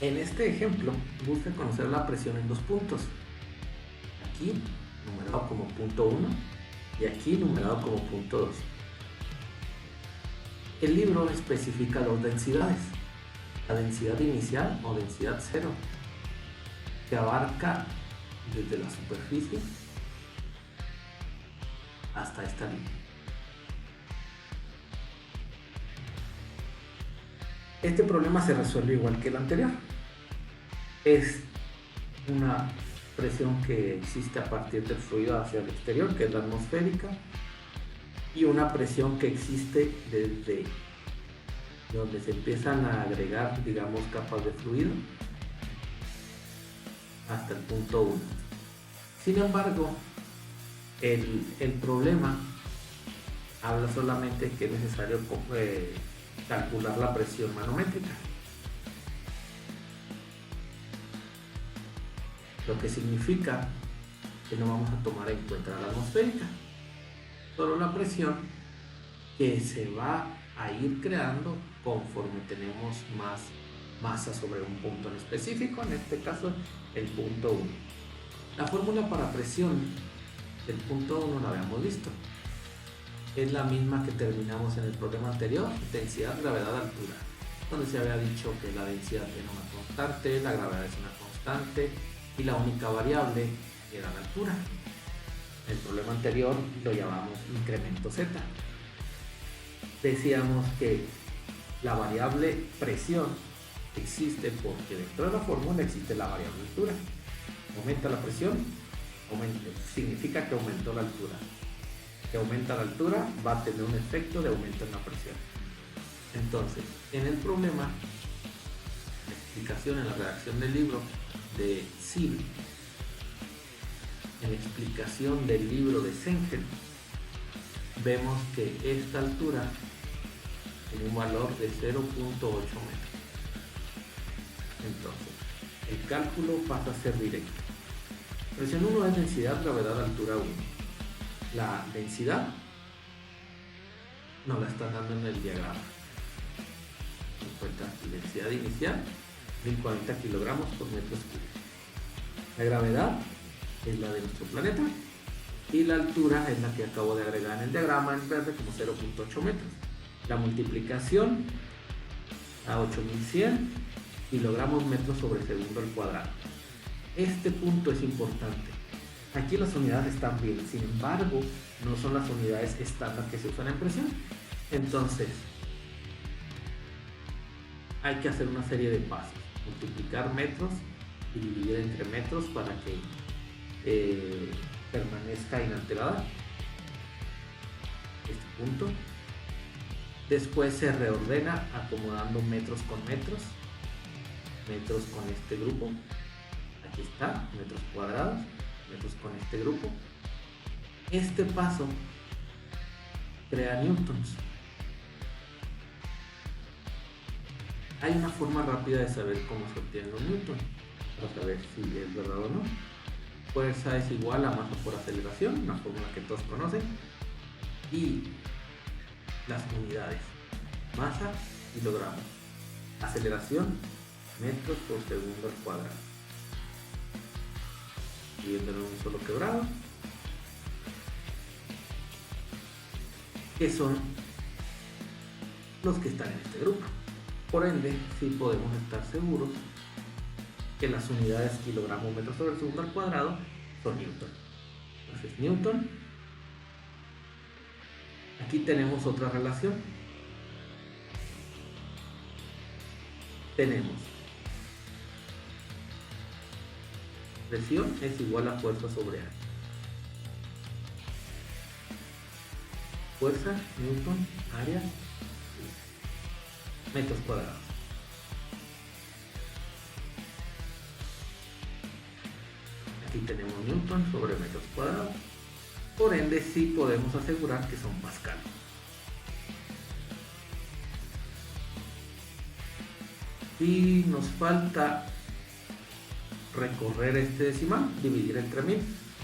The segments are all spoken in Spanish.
En este ejemplo, busca conocer la presión en dos puntos. Aquí, numerado como punto 1, y aquí, numerado como punto 2. El libro especifica dos densidades. La densidad inicial o densidad 0, que abarca desde la superficie hasta esta línea. Este problema se resuelve igual que el anterior. Es una presión que existe a partir del fluido hacia el exterior, que es la atmosférica, y una presión que existe desde donde se empiezan a agregar, digamos, capas de fluido hasta el punto 1. Sin embargo, el problema habla solamente que es necesario calcular la presión manométrica, lo que significa que no vamos a tomar en cuenta la atmosférica, solo la presión que se va a ir creando conforme tenemos más masa sobre un punto en específico, en este caso el punto 1. La fórmula para presión del punto 1 la habíamos visto. Es la misma que terminamos en el problema anterior, densidad, gravedad, altura, donde se había dicho que la densidad era una constante, la gravedad es una constante y la única variable era la altura. El problema anterior lo llamamos incremento z. Decíamos que la variable presión existe porque dentro de la fórmula existe la variable altura. Aumenta la presión, significa que aumentó la altura. Que aumenta la altura va a tener un efecto de aumento en la presión. Entonces, en el problema, la explicación en la redacción del libro de Sil, en la explicación del libro de Sengel, vemos que esta altura tiene un valor de 0.8 metros. Entonces, el cálculo pasa a ser directo. Presión 1 es densidad, gravedad, altura 1. La densidad nos la están dando en el diagrama. Encuentra la densidad inicial, 1040 kilogramos por metros cúbicos. La gravedad es la de nuestro planeta y la altura es la que acabo de agregar en el diagrama en verde como 0.8 metros. La multiplicación a 8100 kilogramos metros sobre segundo al cuadrado. Este punto es importante. Aquí las unidades están bien, sin embargo, no son las unidades estándar que se usan en presión. Entonces, hay que hacer una serie de pasos. Multiplicar metros y dividir entre metros para que permanezca inalterada este punto. Después se reordena acomodando metros con metros con este grupo. Aquí está, metros cuadrados, metros con este grupo. Este paso crea newtons. Hay una forma rápida de saber cómo se obtienen los newtons, para saber si es verdad o no. Fuerza es igual a masa por aceleración, una fórmula que todos conocen. Y las unidades, masa, kilogramos, aceleración, metros por segundo al cuadrado. Dividiéndolo en un solo quebrado, que son los que están en este grupo. Por ende, sí podemos estar seguros que las unidades kilogramo metro sobre segundo al cuadrado son newton. Entonces, newton. Aquí tenemos otra relación. Tenemos presión es igual a fuerza sobre área. Fuerza, newton, área, metros cuadrados. Aquí tenemos newton sobre metros cuadrados. Por ende, sí podemos asegurar que son pascal. Y nos falta recorrer este decimal, dividir entre 1000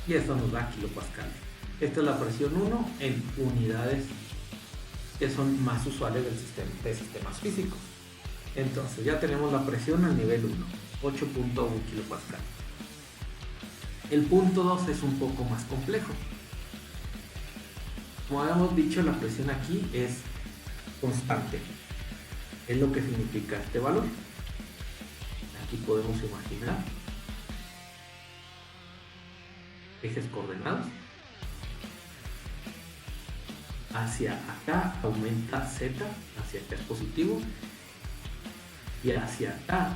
y eso nos da kilopascales. Esta es la presión 1 en unidades que son más usuales de sistemas físicos. Entonces ya tenemos la presión al nivel 1, 8.1 kilopascal. El punto 2 es un poco más complejo. Como habíamos dicho, la presión aquí es constante. Es lo que significa este valor. Aquí podemos imaginar ejes coordenados. Hacia acá aumenta Z, hacia acá es positivo. Y hacia acá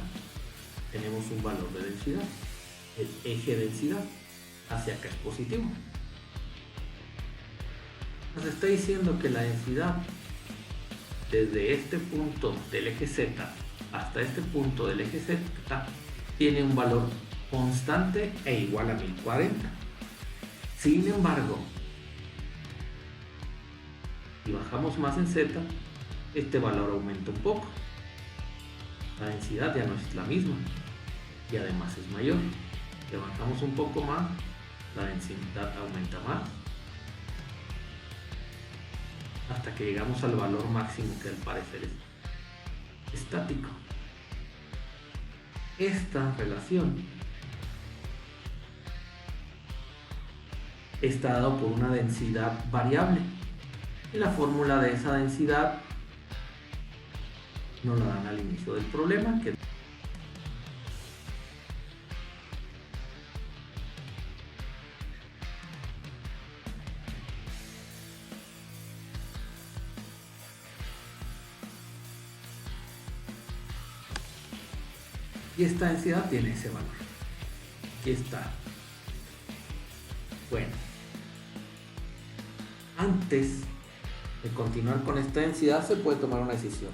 tenemos un valor de densidad. El eje densidad hacia acá es positivo. Nos está diciendo que la densidad desde este punto del eje Z hasta este punto del eje Z tiene un valor constante e igual a 1040. Sin embargo, si bajamos más en Z, este valor aumenta un poco. La densidad ya no es la misma y además es mayor. Si bajamos un poco más, la densidad aumenta más hasta que llegamos al valor máximo, que al parecer es estático. Esta relación está dado por una densidad variable y la fórmula de esa densidad nos la dan al inicio del problema, que y esta densidad tiene ese valor. Aquí está. Bueno, antes de continuar con esta densidad se puede tomar una decisión.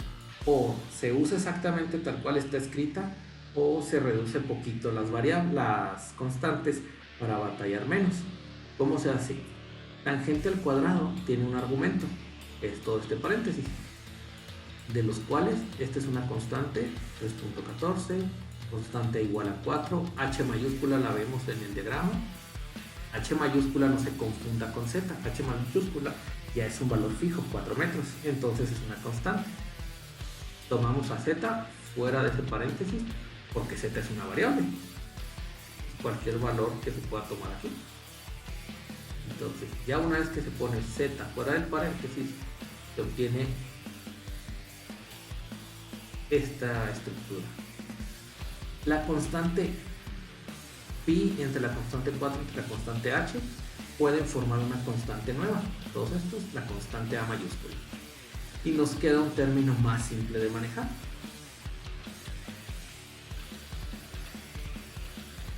O se usa exactamente tal cual está escrita, o se reduce poquito las variables, las constantes, para batallar menos. ¿Cómo se hace? Tangente al cuadrado tiene un argumento, es todo este paréntesis, de los cuales esta es una constante, 3.14, constante igual a 4, H mayúscula la vemos en el diagrama, H mayúscula no se confunda con Z, H mayúscula ya es un valor fijo, 4 metros, entonces es una constante. Tomamos a Z fuera de ese paréntesis porque Z es una variable, cualquier valor que se pueda tomar aquí. Entonces ya una vez que se pone Z fuera del paréntesis, se obtiene esta estructura. La constante pi entre la constante 4 y la constante h pueden formar una constante nueva. Todos estos, la constante a mayúscula. Y nos queda un término más simple de manejar.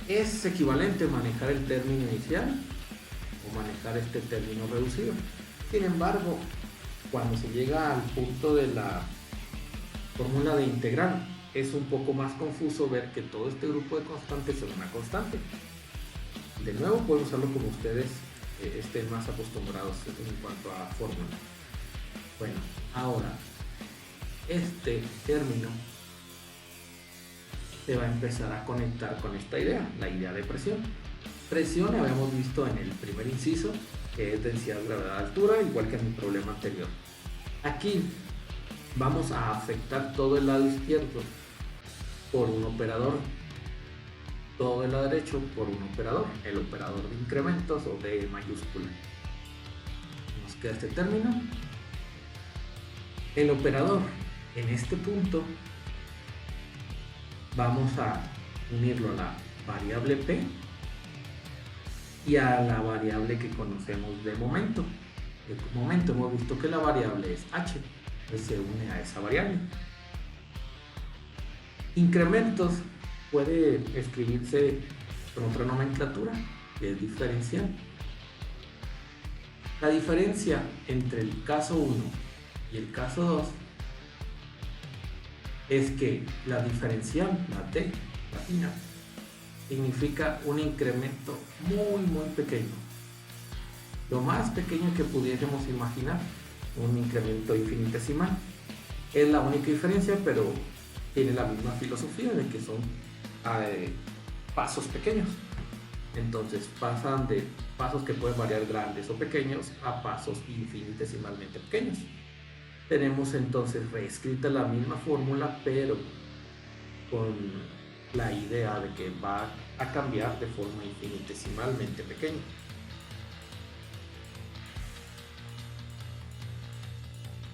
Es equivalente a manejar el término inicial o manejar este término reducido. Sin embargo, cuando se llega al punto de la fórmula de integral, es un poco más confuso ver que todo este grupo de constantes es una constante. De nuevo, pueden usarlo como ustedes estén más acostumbrados en cuanto a fórmula. Bueno, ahora este término se va a empezar a conectar con esta idea, la idea de presión. Presión habíamos visto en el primer inciso, que es densidad, gravedad, altura, igual que en el problema anterior. Aquí vamos a afectar todo el lado izquierdo por un operador, todo el lado derecho por un operador, el operador de incrementos o de mayúscula. Nos queda este término. El operador en este punto vamos a unirlo a la variable P y a la variable que conocemos de momento. De momento hemos visto que la variable es H, pues se une a esa variable. Incrementos puede escribirse con otra nomenclatura, que es diferencial. La diferencia entre el caso 1 y el caso 2 es que la diferencial, la T latina, significa un incremento muy pequeño, lo más pequeño que pudiésemos imaginar, un incremento infinitesimal. Es la única diferencia, pero tiene la misma filosofía de que son pasos pequeños. Entonces pasan de pasos que pueden variar grandes o pequeños a pasos infinitesimalmente pequeños. tenemos entonces reescrita la misma fórmula, pero con la idea de que va a cambiar de forma infinitesimalmente pequeña.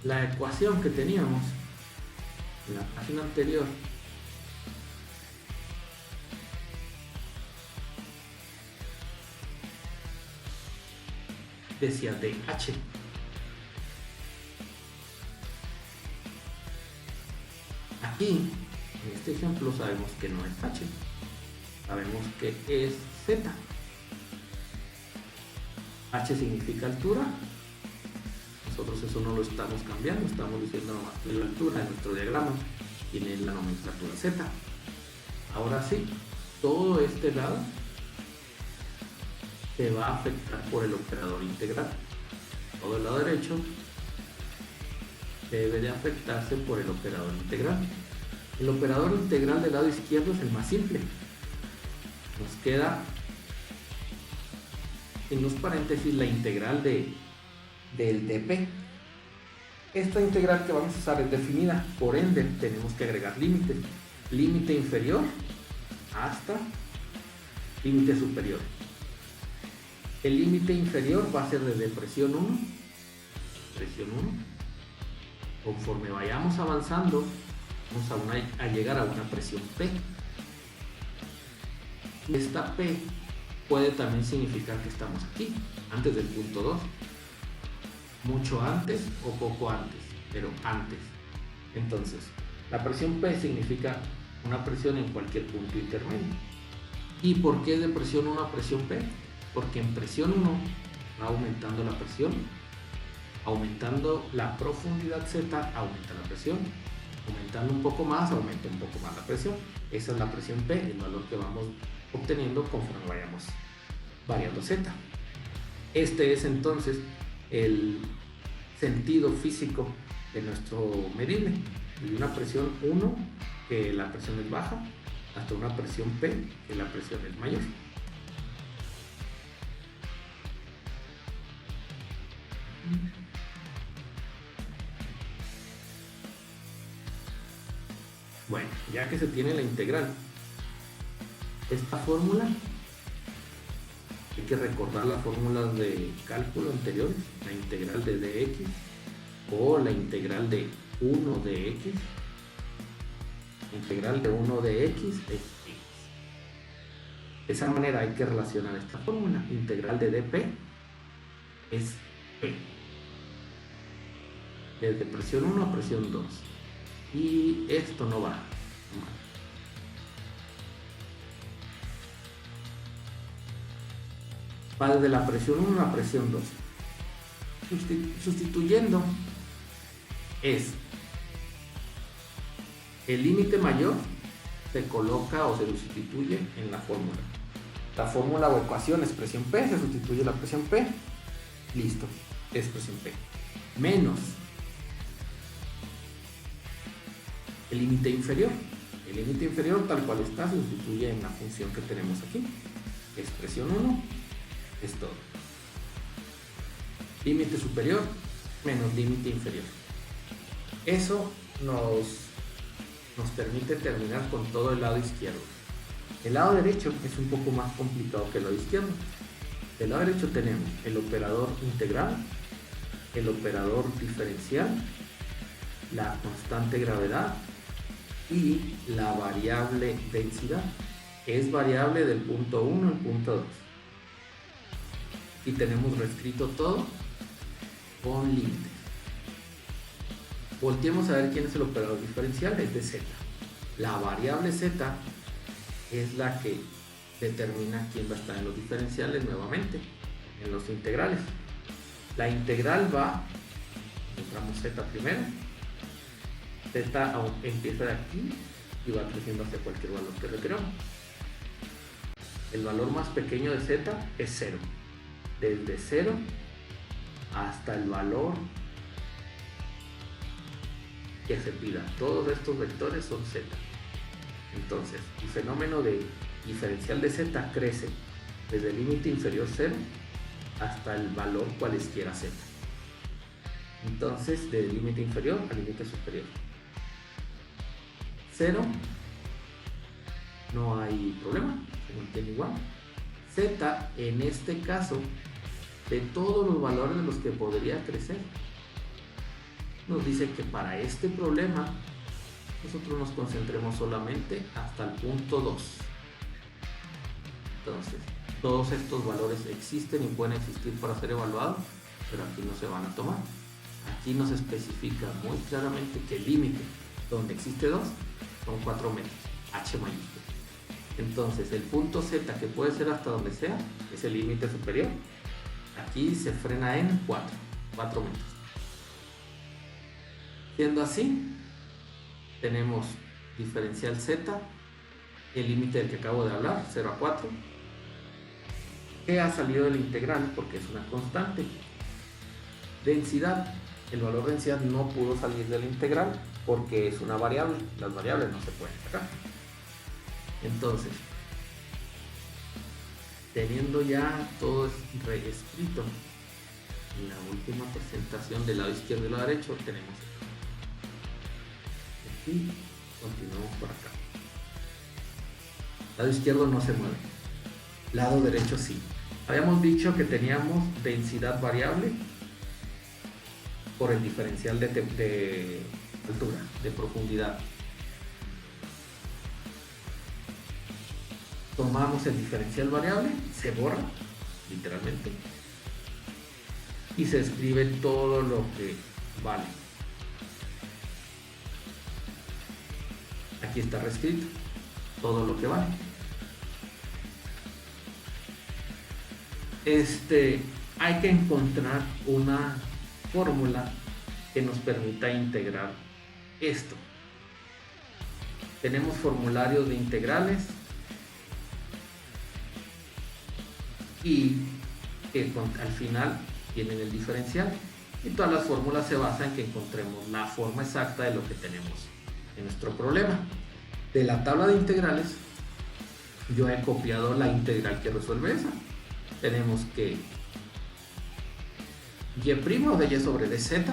La ecuación que teníamos en la página anterior decía DH. Aquí, en este ejemplo, sabemos que no es H, sabemos que es Z. H significa altura. Nosotros eso no lo estamos cambiando, estamos diciendo nomás que la altura en nuestro diagrama tiene la nomenclatura Z. Ahora sí, todo este lado se va a afectar por el operador integral. Todo el lado derecho debe de afectarse por el operador integral. El operador integral del lado izquierdo es el más simple. Nos queda en los paréntesis la integral del dp. Esta integral que vamos a usar es definida, por ende tenemos que agregar límites. Límite inferior hasta límite superior. El límite inferior va a ser desde presión 1. Conforme vayamos avanzando, vamos a llegar a una presión P. Esta P puede también significar que estamos aquí, antes del punto 2. Mucho antes o poco antes, pero antes. Entonces, la presión P significa una presión en cualquier punto intermedio. ¿Y por qué de presión 1 a presión P? Porque en presión 1 va aumentando la presión, aumentando la profundidad Z, aumenta la presión, aumentando un poco más, aumenta un poco más la presión. Esa es la presión P, el valor que vamos obteniendo conforme vayamos variando Z. Este es entonces el sentido físico de nuestro medible, de una presión 1, que la presión es baja, hasta una presión P, que la presión es mayor. Bueno, ya que se tiene la integral, esta fórmula, hay que recordar las fórmulas de cálculo anteriores, la integral de dx o la integral de 1 de x. La integral de 1 de x es x. De esa manera hay que relacionar esta fórmula. Integral de dp es p. Desde presión 1 a presión 2. Y esto no va. Va desde la presión 1 a la presión 2. Sustituyendo es el límite mayor, se coloca o se sustituye en la fórmula. La fórmula o ecuación es presión P, se sustituye la presión P, listo, es presión P. Menos el límite inferior. El límite inferior tal cual está se sustituye en la función que tenemos aquí. Es presión 1, es todo. Límite superior menos límite inferior. Eso nos permite terminar con todo el lado izquierdo. El lado derecho es un poco más complicado que el lado izquierdo. Del lado derecho tenemos el operador integral, el operador diferencial, la constante gravedad y la variable densidad. Es variable del punto 1 al punto 2. Y tenemos reescrito todo con límites. Volteemos a ver quién es el operador diferencial, es de Z. La variable Z es la que determina quién va a estar en los diferenciales nuevamente, en los integrales. La integral va, encontramos Z primero, Z empieza de aquí y va creciendo hacia cualquier valor que requeramos. El valor más pequeño de Z es 0. Desde 0 hasta el valor que se pida. Todos estos vectores son Z. Entonces, el fenómeno de diferencial de Z crece desde el límite inferior 0 hasta el valor cualesquiera Z. Entonces, de límite inferior a límite superior. 0, no hay problema, se mantiene igual. Z, en este caso, de todos los valores de los que podría crecer, nos dice que para este problema nosotros nos concentremos solamente hasta el punto 2. Entonces, todos estos valores existen y pueden existir para ser evaluados, pero aquí no se van a tomar. Aquí nos especifica muy claramente que el límite donde existe 2 son 4 metros, H mayúscula. Entonces, el punto Z, que puede ser hasta donde sea, es el límite superior. Aquí se frena en 4 metros. Siendo así, tenemos diferencial Z, el límite del que acabo de hablar, 0 a 4, que ha salido del integral porque es una constante. Densidad, el valor de densidad no pudo salir del integral porque es una variable, las variables no se pueden sacar. Entonces, teniendo ya todo reescrito, en la última presentación del lado izquierdo y lado derecho tenemos esto. Aquí continuamos por acá. Lado izquierdo no se mueve, lado derecho sí. Habíamos dicho que teníamos densidad variable por el diferencial de altura, de profundidad. Tomamos el diferencial variable, se borra, literalmente, y se escribe todo lo que vale. Aquí está reescrito todo lo que vale. Hay que encontrar una fórmula que nos permita integrar esto. Tenemos formularios de integrales y que al final tienen el diferencial, y todas las fórmulas se basan en que encontremos la forma exacta de lo que tenemos en nuestro problema. De la tabla de integrales yo he copiado la integral que resuelve esa. Tenemos que y' de y sobre dz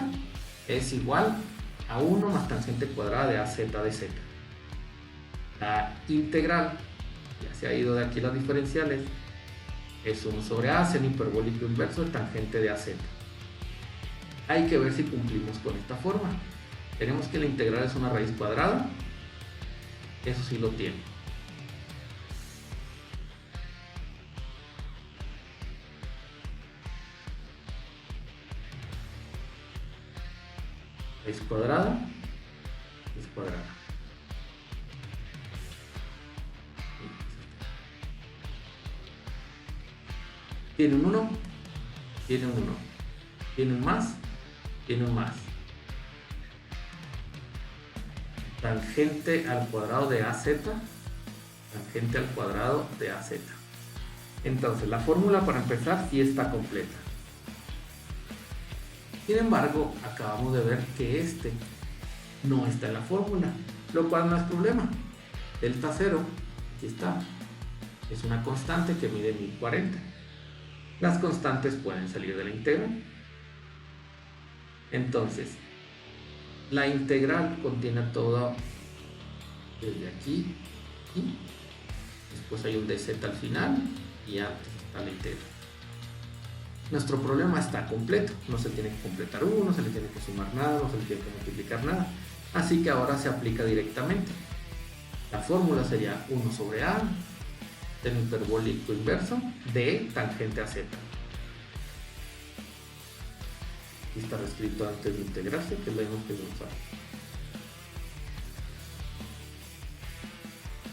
es igual a 1 más tangente cuadrada de az de z. La integral, ya se ha ido de aquí las diferenciales, es 1 sobre a seno hiperbólico inverso de tangente de az. Hay que ver si cumplimos con esta forma. Tenemos que la integral es una raíz cuadrada, eso sí lo tiene. Raíz cuadrada es cuadrada. Tiene un 1, tiene un 1, tiene un más, tiene un más. Tangente al cuadrado de AZ, tangente al cuadrado de AZ. Entonces, la fórmula para empezar sí está completa. Sin embargo, acabamos de ver que este no está en la fórmula, lo cual no es problema. Delta 0, aquí está, es una constante que mide 1040. Las constantes pueden salir de la integral. Entonces, la integral contiene todo desde aquí, y después hay un dz al final y antes está la integral. Nuestro problema está completo, no se tiene que completar uno, no se le tiene que sumar nada, no se le tiene que multiplicar nada, así que ahora se aplica directamente. La fórmula sería 1 sobre a seno hiperbólico inverso de tangente a z. Aquí está escrito antes de integrarse, que es lo mismo que usar.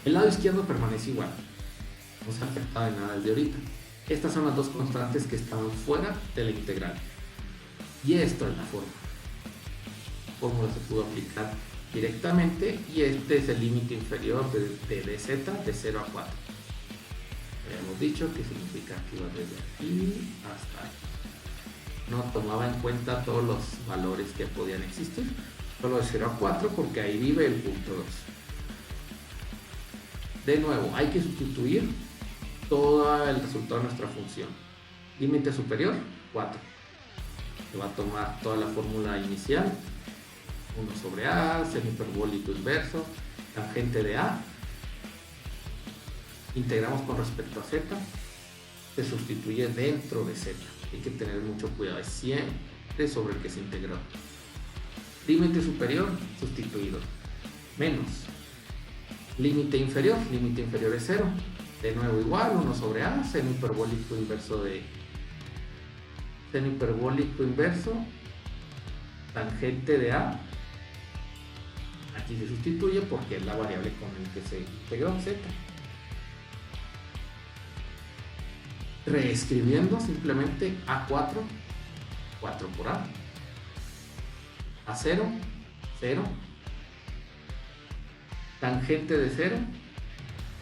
El lado izquierdo permanece igual, no se ha afectado en nada desde ahorita. Estas son las dos constantes que estaban fuera de la integral. Y esto es la fórmula. La fórmula se pudo aplicar directamente y este es el límite inferior de dz de 0 a 4. Habíamos dicho que significa que iba desde aquí hasta aquí. No tomaba en cuenta todos los valores que podían existir, solo de 0 a 4 porque ahí vive el punto 2. De nuevo, hay que sustituir todo el resultado de nuestra función. Límite superior, 4. Se va a tomar toda la fórmula inicial, 1 sobre A, seno hiperbólico inverso, tangente de A, integramos con respecto a Z, se sustituye dentro de Z, hay que tener mucho cuidado, es siempre sobre el que se integró. Límite superior, sustituido, menos. Límite inferior es 0, de nuevo igual, 1 sobre A, seno hiperbólico inverso de seno hiperbólico inverso, tangente de A, aquí se sustituye porque es la variable con la que se integró Z. Reescribiendo simplemente A4, 4 por A, A0, 0, tangente de 0,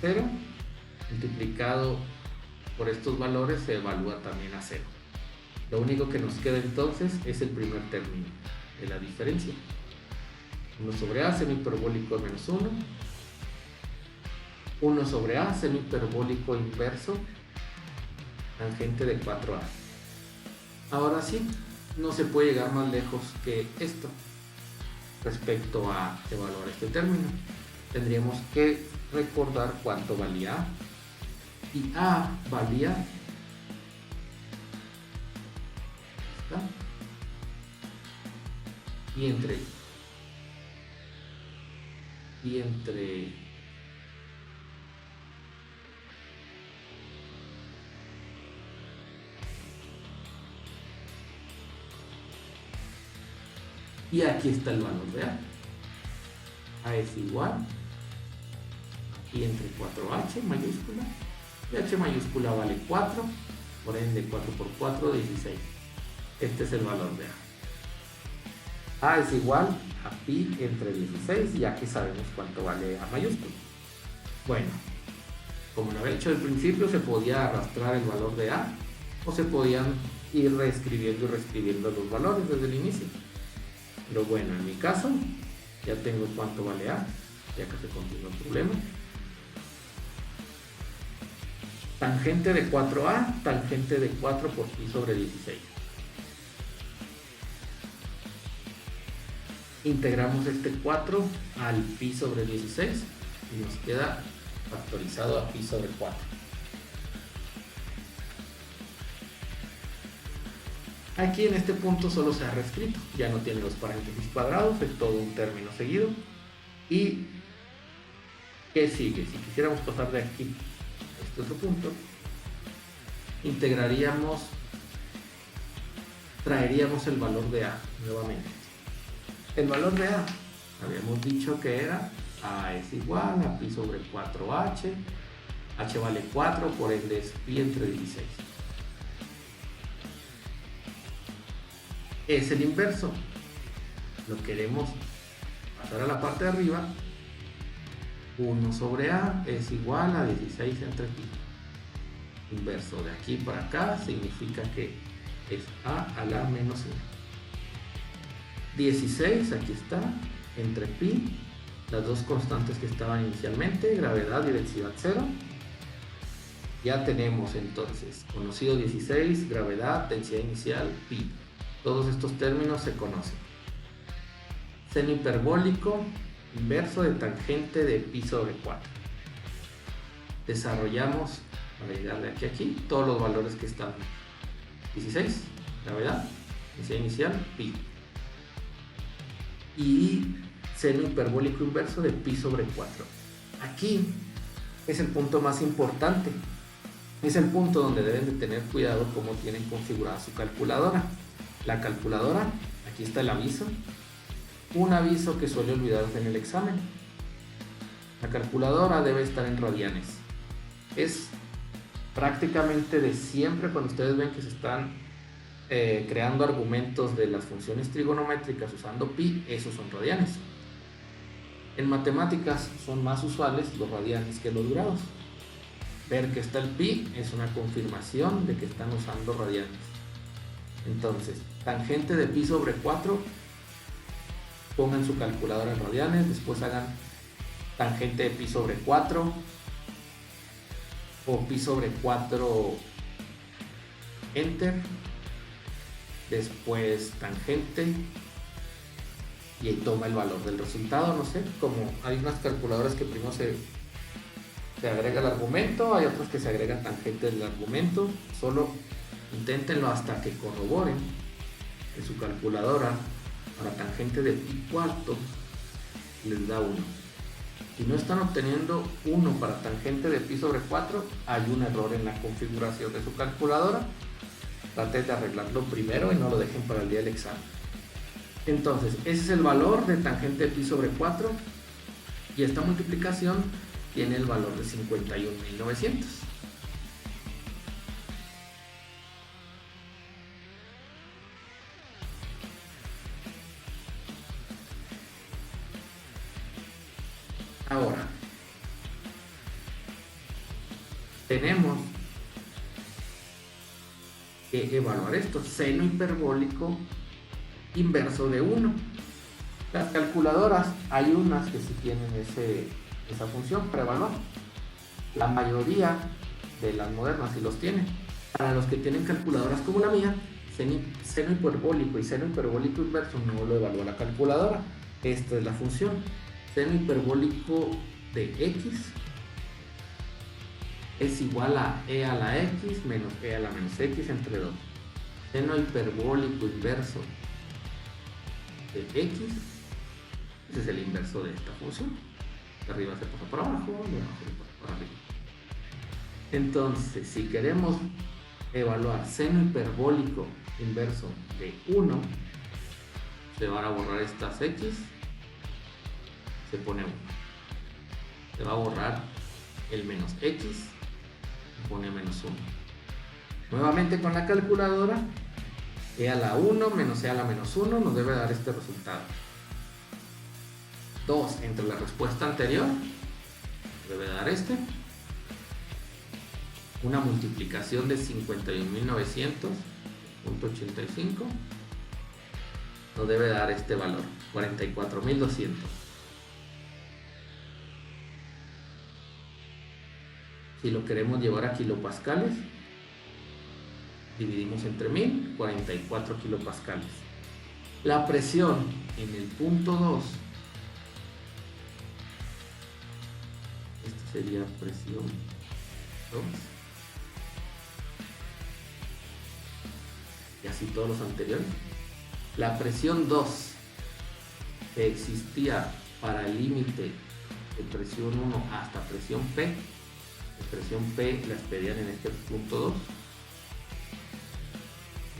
0, multiplicado por estos valores se evalúa también a 0. Lo único que nos queda entonces es el primer término de la diferencia. 1 sobre A, seno hiperbólico menos 1. 1 sobre A, seno hiperbólico inverso, tangente de 4A. Ahora sí, no se puede llegar más lejos que esto respecto a evaluar este término. Tendríamos que recordar cuánto valía A. Y A valía y entre y aquí está el valor de A. A es igual, aquí entre 4H mayúscula, y H mayúscula vale 4, por ende 4 por 4, 16. Este es el valor de A. A es igual a pi entre 16, ya que sabemos cuánto vale A mayúscula. Bueno, como lo había hecho al principio, se podía arrastrar el valor de A, o se podían ir reescribiendo y reescribiendo los valores desde el inicio. Pero bueno, en mi caso, ya tengo cuánto vale A, ya que se continúa el problema. Tangente de 4A, tangente de 4 por pi sobre 16. Integramos este 4 al pi sobre 16 y nos queda factorizado a pi sobre 4. Aquí en este punto solo se ha reescrito, ya no tiene los paréntesis cuadrados, es todo un término seguido. ¿Y qué sigue? Si quisiéramos pasar de aquí a este otro punto, traeríamos el valor de A nuevamente. El valor de A, habíamos dicho que era A es igual a pi sobre 4H, H vale 4, por ende es pi entre 16. Es el inverso, lo queremos pasar a la parte de arriba. 1 sobre A es igual a 16 entre pi. Inverso de aquí para acá significa que es A a la menos 1. 16, aquí está, entre pi, las dos constantes que estaban inicialmente, gravedad y densidad 0. Ya tenemos entonces conocido 16, gravedad, densidad inicial, pi. Todos estos términos se conocen. Seno hiperbólico inverso de tangente de pi sobre 4. Desarrollamos, para llegar de aquí a aquí, todos los valores que están. 16, gravedad, densidad inicial, pi. Y seno hiperbólico inverso de pi sobre 4. Aquí es el punto más importante. Es el punto donde deben de tener cuidado cómo tienen configurada su calculadora. La calculadora, aquí está el aviso. Un aviso que suele olvidarse en el examen. La calculadora debe estar en radianes. Es prácticamente de siempre cuando ustedes ven que se están creando argumentos de las funciones trigonométricas usando pi, esos son radianes. En matemáticas son más usuales los radianes que los grados. Ver que está el pi es una confirmación de que están usando radianes. Entonces, tangente de pi sobre 4, pongan su calculadora en radianes, después hagan tangente de pi sobre 4 o pi sobre 4 enter, después tangente y ahí toma el valor del resultado. No sé, como hay unas calculadoras que primero se agrega el argumento, hay otras que se agregan tangente del argumento. Solo inténtenlo hasta que corroboren que su calculadora para tangente de pi cuarto les da 1. Si no están obteniendo 1 para tangente de pi sobre 4, hay un error en la configuración de su calculadora. Traten de arreglarlo primero y no lo dejen para el día del examen. Entonces, ese es el valor de tangente de pi sobre 4 y esta multiplicación tiene el valor de 51.900. Ahora, tenemos que evaluar esto, seno hiperbólico inverso de 1. Las calculadoras, hay unas que sí tienen esa función para evaluar. La mayoría de las modernas sí los tienen. Para los que tienen calculadoras como la mía, seno hiperbólico y seno hiperbólico inverso no lo evalúa la calculadora. Esta es la función. Seno hiperbólico de x es igual a e a la x menos e a la menos x entre 2. Seno hiperbólico inverso de x, ese es el inverso de esta función. De arriba se pasa por abajo, de abajo se pasa por arriba. Entonces, si queremos evaluar seno hiperbólico inverso de 1, se van a borrar estas x, se pone 1. Se va a borrar el menos x, se pone menos 1. Nuevamente con la calculadora, e a la 1 menos e a la menos 1 nos debe dar este resultado. 2 entre la respuesta anterior debe dar este. Una multiplicación de 51.900.85 nos debe dar este valor, 44.200. Si lo queremos llevar a kilopascales, dividimos entre 1000, 44 kilopascales. La presión en el punto 2, esta sería presión 2, y así todos los anteriores. La presión 2 que existía para el límite de presión 1 hasta presión P, la presión P las pedían en este punto 2,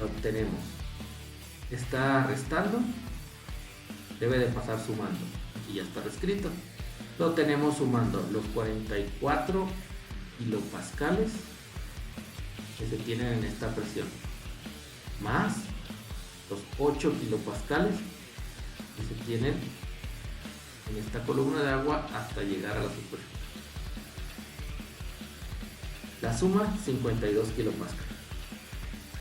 lo obtenemos. Está restando, debe de pasar sumando, y ya está reescrito. Lo tenemos sumando los 44 kilopascales que se tienen en esta presión, más los 8 kilopascales que se tienen en esta columna de agua hasta llegar a la superficie. La suma, 52 kilopascales.